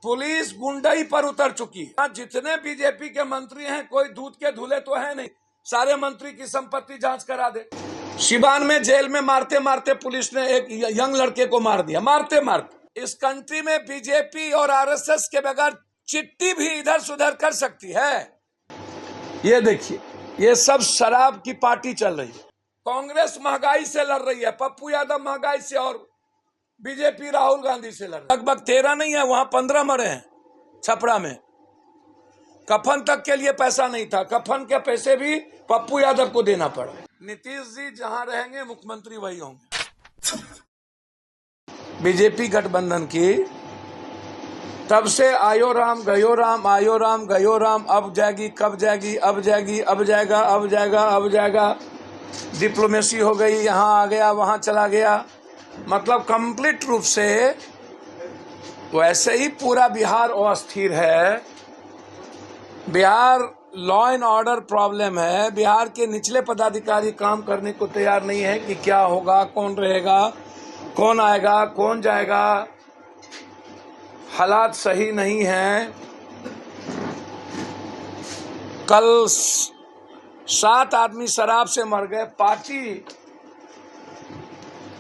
Police गुंडाई पर उतर चुकी है। जितने बीजेपी के मंत्री हैं कोई दूध के धुले तो है नहीं, सारे मंत्री की संपत्ति जांच करा दे। सिवान में जेल में मारते मारते पुलिस ने एक यंग लड़के को मार दिया, मारते मारते। इस कंट्री में बीजेपी और आरएसएस के बगैर चिट्ठी भी इधर सुधर कर सकती है। ये देखिए, ये सब शराब की पार्टी चल रही है। कांग्रेस महंगाई से लड़ रही है, पप्पू यादव महंगाई से, और बीजेपी राहुल गांधी से लड़ रही है। लगभग 13 नहीं है, वहां 15 मरे हैं छपरा में। कफन तक के लिए पैसा नहीं था, कफन के पैसे भी पप्पू यादव को देना पड़ा। नीतीश जी जहां रहेंगे मुख्यमंत्री वही होंगे। बीजेपी गठबंधन की तब से आयो राम गयो राम, आयो राम गयो राम, अब जाएगी कब जाएगी, अब जाएगी अब जाएगा, अब जाएगा अब जाएगा। डिप्लोमेसी हो गई, यहाँ आ गया वहां चला गया, मतलब कंप्लीट रूप से वैसे ही पूरा बिहार अस्थिर है। Bihar law and order problem है। बिहार के निचले पदाधिकारी काम करने को तैयार नहीं है कि क्या होगा, कौन रहेगा, कौन आएगा, कौन जाएगा। हालात सही नहीं हैं। कल 7 आदमी शराब से मर गए।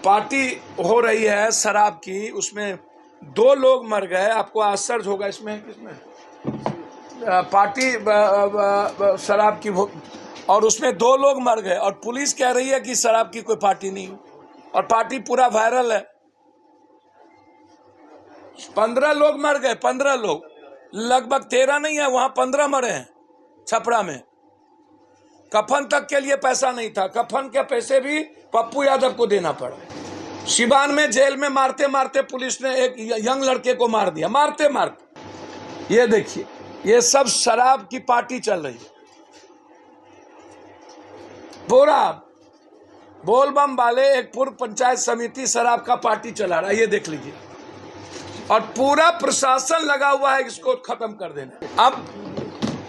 पार्टी हो रही है शराब की, उसमें 2 लोग मर गए। आपको आश्चर्य होगा इसमें पार्टी शराब की, और उसमें 2 लोग मर गए, और पुलिस कह रही है कि शराब की कोई पार्टी नहीं, और पार्टी पूरा वायरल है। 15 लोग मर गए, 15 लोग, लगभग 13 नहीं है, वहां 15 मरे हैं छपरा में। कफन तक के लिए पैसा नहीं था, कफन के पैसे भी पप्पू यादव को देना पड़ा। सिवान में जेल में मारते मारते पुलिस ने एक यंग लड़के को मार दिया, मारते मारते। ये देखिए, ये सब शराब की पार्टी चल रही है। पूरा बोलबम वाले एक पूर्व पंचायत समिति शराब का पार्टी चला रहा है, ये देख लीजिए। और पूरा प्रशासन लगा हुआ है इसको खत्म कर देने। अब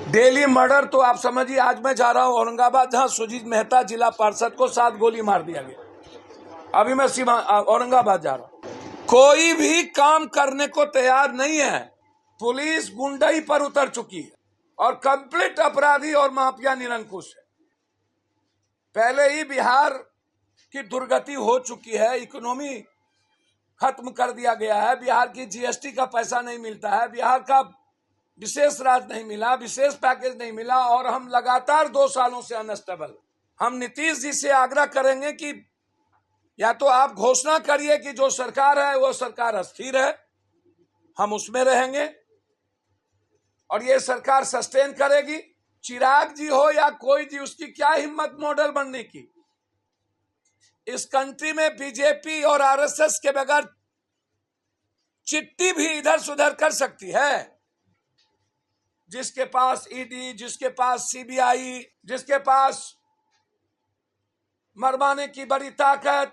डेली मर्डर तो आप समझिए, आज मैं जा रहा हूं औरंगाबाद, जहां सुजीत मेहता जिला पार्षद को 7 गोली मार दिया गया। अभी मैं औरंगाबाद जा रहा हूं। कोई भी काम करने को तैयार नहीं है। पुलिस गुंडाई पर उतर चुकी है और कंप्लीट अपराधी और माफिया निरंकुश है। पहले ही बिहार की दुर्गति हो चुकी है, इकोनॉमी खत्म कर दिया गया है। बिहार की जीएसटी का पैसा नहीं मिलता है, बिहार का विशेष राज नहीं मिला, विशेष पैकेज नहीं मिला, और हम लगातार 2 सालों से अनस्टेबल। हम नीतीश जी से आग्रह करेंगे कि या तो आप घोषणा करिए कि जो सरकार है वो सरकार अस्थिर है, हम उसमें रहेंगे और ये सरकार सस्टेन करेगी। चिराग जी हो या कोई जी, उसकी क्या हिम्मत मॉडल बनने की। इस कंट्री में बीजेपी और आरएसएस के बगैर चिट्ठी भी इधर सुधर कर सकती है। जिसके पास ईडी, जिसके पास सीबीआई, जिसके पास मरवाने की बड़ी ताकत,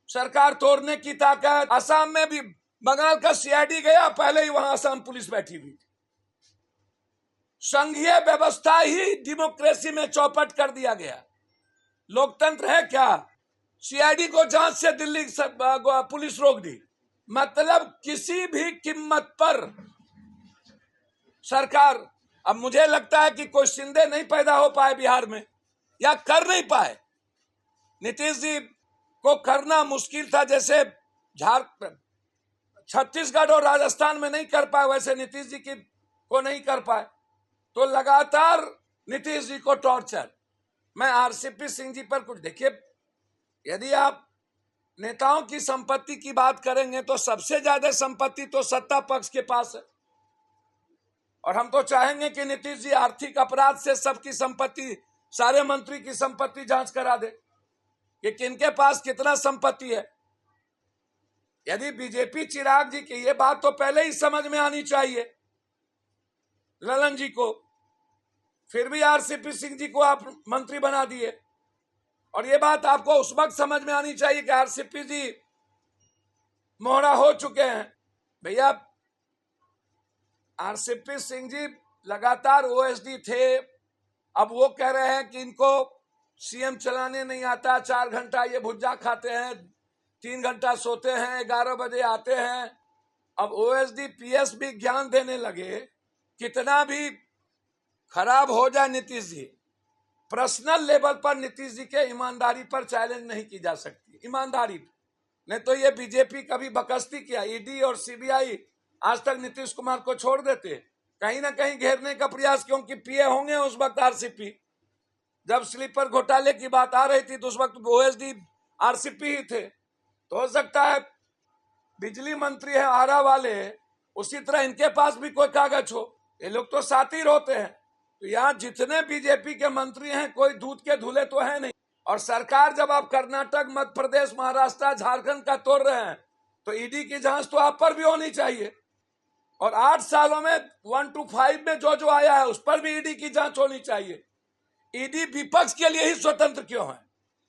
सरकार तोड़ने की ताकत। असम में भी बंगाल का सीआईडी गया, पहले ही वहां असम पुलिस बैठी हुई। संघीय व्यवस्था ही डेमोक्रेसी में चौपट कर दिया गया। लोकतंत्र है क्या? सीआईडी को जांच से दिल्ली पुलिस रोक दी। मतलब किसी भी कीमत पर सरकार, अब मुझे लगता है कि कोई शिंदे नहीं पैदा हो पाए बिहार में, या कर नहीं पाए। नीतीश जी को करना मुश्किल था, जैसे छत्तीसगढ़ और राजस्थान में नहीं कर पाए, वैसे नीतीश जी को नहीं कर पाए। तो लगातार नीतीश जी को टॉर्चर। मैं आरसीपी सिंह जी पर कुछ देखिए, यदि आप नेताओं की संपत्ति की बात करेंगे तो सबसे ज्यादा संपत्ति तो सत्ता पक्ष के पास है, और हम तो चाहेंगे कि नीतीश जी आर्थिक अपराध से सबकी संपत्ति, सारे मंत्री की संपत्ति जांच करा दे कि किनके पास कितना संपत्ति है। यदि बीजेपी चिराग जी की, ये बात तो पहले ही समझ में आनी चाहिए ललन जी को, फिर भी आरसीपी सिंह जी को आप मंत्री बना दिए। और ये बात आपको उस वक्त समझ में आनी चाहिए कि आरसीपी जी मोहरा हो चुके हैं। भैया, आरसीपी सिंह जी लगातार ओएसडी थे, अब वो कह रहे हैं कि इनको सीएम चलाने नहीं आता। 4 घंटा ये भुज्जा खाते हैं, 3 घंटा सोते हैं, 11 बजे आते हैं, अब ओएसडी पीएस भी ज्ञान देने लगे, कितना भी खराब हो जाए नीतीश जी, पर्सनल लेवल पर नीतीश जी के ईमानदारी पर चैलेंज नहीं की जा सकती, ईमानदारी। नहीं तो ये बीजेपी कभी बकस्ती किया, ईडी और सीबीआई आज तक नीतीश कुमार को छोड़ देते, कहीं ना कहीं घेरने का प्रयास, क्योंकि पीए होंगे उस वक्त आरसीपी। जब स्लीपर घोटाले की बात आ रही थी तो उस वक्त ओएसडी आरसीपी ही थे। तो हो सकता है बिजली मंत्री है आरा वाले, उसी तरह इनके पास भी कोई कागज हो। ये लोग तो साथी होते हैं। तो यहाँ जितने बीजेपी के मंत्री हैं कोई दूध के धुले तो है नहीं। और सरकार जब आप कर्नाटक, मध्य प्रदेश, महाराष्ट्र, झारखंड का तोड़ रहे हैं तो ईडी की जांच तो आप पर भी होनी चाहिए। और 8 सालों में 1 to 5 में जो आया है उस पर भी ईडी की जांच होनी चाहिए। ईडी विपक्ष के लिए ही स्वतंत्र क्यों है?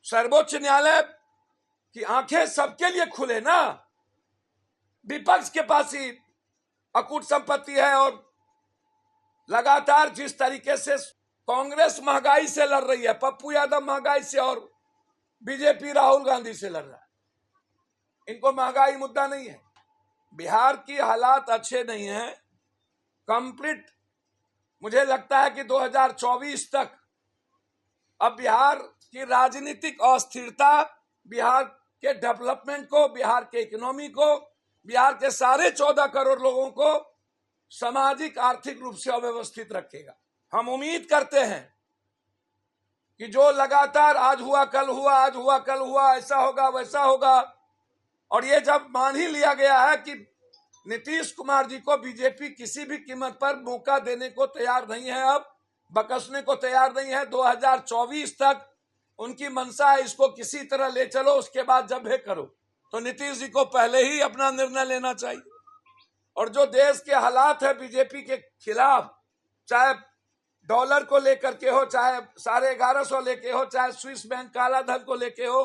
सर्वोच्च न्यायालय की आंखें सबके लिए खुले ना। विपक्ष के पास ही अकूट संपत्ति है और लगातार जिस तरीके से कांग्रेस महंगाई से लड़ रही है, पप्पू यादव महंगाई से और बीजेपी राहुल गांधी से लड़ रहा है। इनको महंगाई मुद्दा नहीं है। बिहार की हालात अच्छे नहीं है कंप्लीट। मुझे लगता है कि 2024 तक अब बिहार की राजनीतिक अस्थिरता बिहार के डेवलपमेंट को, बिहार के इकोनॉमी को, बिहार के सारे 14 करोड़ लोगों को सामाजिक आर्थिक रूप से अव्यवस्थित रखेगा। हम उम्मीद करते हैं कि जो लगातार आज हुआ कल हुआ, आज हुआ कल हुआ, ऐसा होगा वैसा होगा, और ये जब मान ही लिया गया है कि नीतीश कुमार जी को बीजेपी किसी भी कीमत पर मौका देने को तैयार नहीं है, अब बकसने को तैयार नहीं है। 2024 तक उनकी मंशा है इसको किसी तरह ले चलो, उसके बाद जब है करो। तो नीतीश जी को पहले ही अपना निर्णय लेना चाहिए। और जो देश के हालात है बीजेपी के खिलाफ, चाहे डॉलर को लेकर के हो, चाहे 1150 लेके हो, चाहे स्विस बैंक काला धन को लेके हो,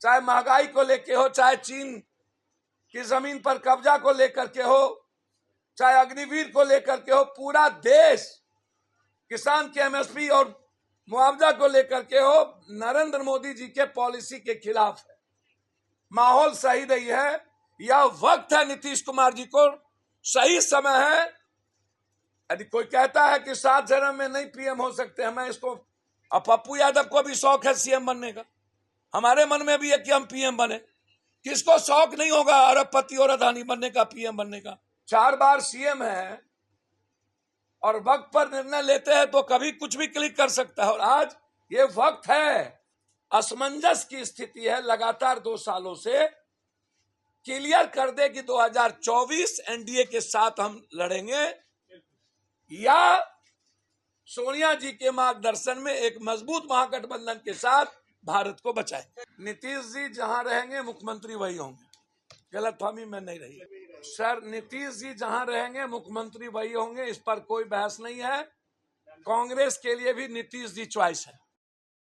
चाहे महंगाई को लेके हो, चाहे चीन की जमीन पर कब्जा को लेकर के हो, चाहे अग्निवीर को लेकर के हो, पूरा देश किसान के एमएसपी और मुआवजा को लेकर के हो, नरेंद्र मोदी जी के पॉलिसी के खिलाफ है। माहौल सही नहीं है। यह वक्त है नीतीश कुमार जी को, सही समय है। यदि कोई कहता है कि 7 जन्म में नहीं पीएम हो सकते, मैं इसको, अब पप्पू यादव को भी शौक है सीएम बनने का, हमारे मन में भी है कि हम पीएम बने। किसको शौक नहीं होगा अरबपति और अदानी बनने का, पीएम बनने का? 4 बार सीएम है और वक्त पर निर्णय लेते हैं तो कभी कुछ भी क्लिक कर सकता है। और आज ये वक्त है, असमंजस की स्थिति है, लगातार 2 सालों से क्लियर कर दे कि 2024 एनडीए के साथ हम लड़ेंगे या सोनिया जी के मार्गदर्शन में एक मजबूत महागठबंधन के साथ भारत को बचाएंगे। नीतीश जी जहां रहेंगे मुख्यमंत्री वही होंगे, गलतफहमी में नहीं रही सर। नीतीश जी जहां रहेंगे मुख्यमंत्री वही होंगे, इस पर कोई बहस नहीं है। कांग्रेस के लिए भी नीतीश जी चॉइस है।